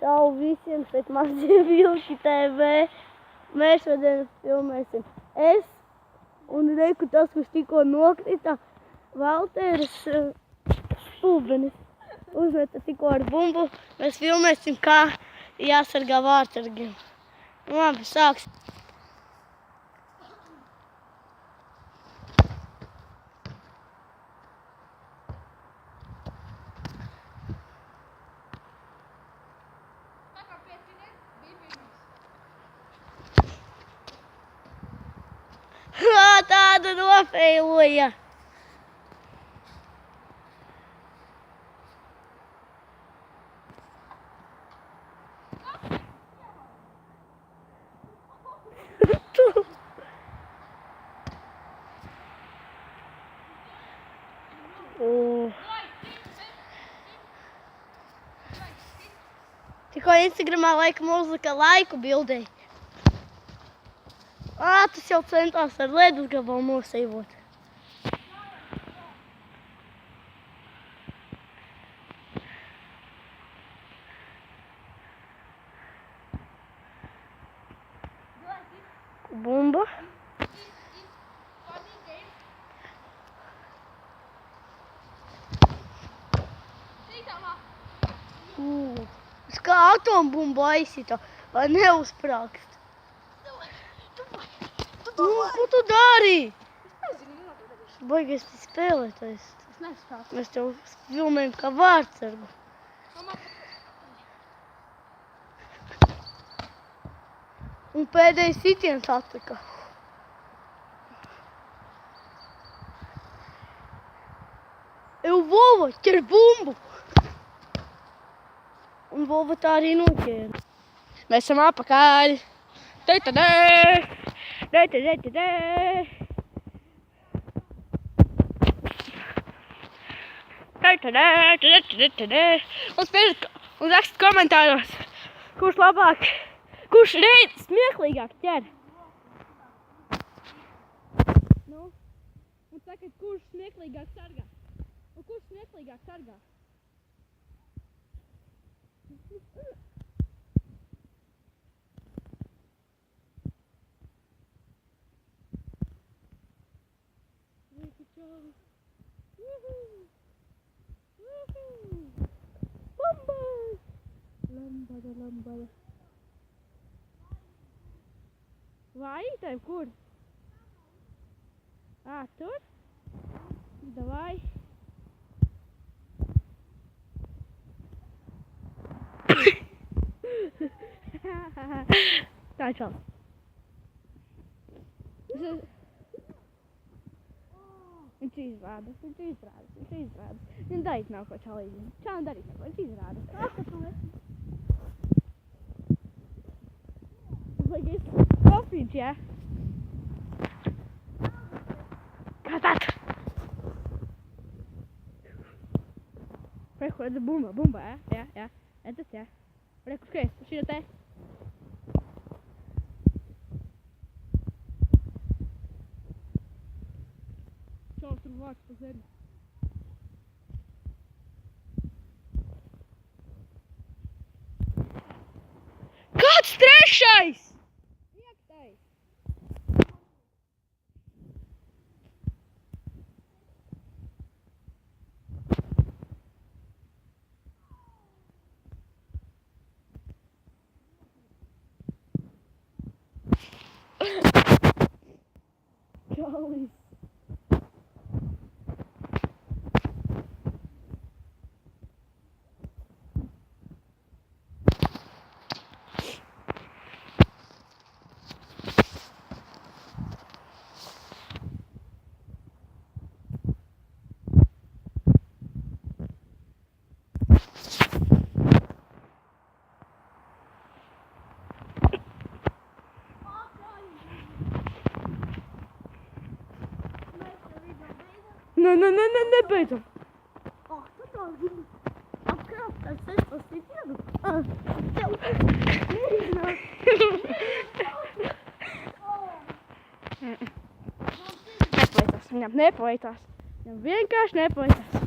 Čau visiem, šeit mazie vilki TV. Mēs šodien filmēsim es un Reiku tas, kurš tikko nokrita, Valteris Stulbenis. Uzmeta tikko ar bumbu. Mēs filmēsim, kā jāsargā vārtsargiem. Labi, sāksim. Tāda nofeiloja. Tikko Instagramā laikam uzlika laiku bildei. Tas jau centās ar ledus gabalu noseivot. Bumba. Es kā atombumbu aizsita, lai neuzprākst. Ko tu dari? Baigies spēlētais. Mēs tev filmējam kā vārtsargu. Un pēdējais sitiens atlika. Vova ķer bumbu. Un Vova tā arī noķēra. Mēs esam apakaļ. Un rakst komentāros, kurš labāk, kurš reiz smieklīgāk ķer. Un sakiet, kurš smieklīgāk sargā. Un kurš smieklīgāk sargā. Lambada. Vai, tev kur? Tur? Davai. Tā čau. Viņš izrāda. Viņam darīt nav ko čalīdzi. Čāna darīt nav ko, viņš izrāda. Uzlaikies kofīņš, jā? Kā tad? Reku, redzi bumba, jā. Edzat, jā. Reku, skries, šī te. Čau, tur vārds pa zemi. Kāds trešais? Piektais. Čalis. Nebeidzam. Tu tā gribi apkrāpt ar 6 sitienu? Tev neiznāk. Nepaveicās. Viņam nepaveicās. Viņam vienkārši nepaveicās.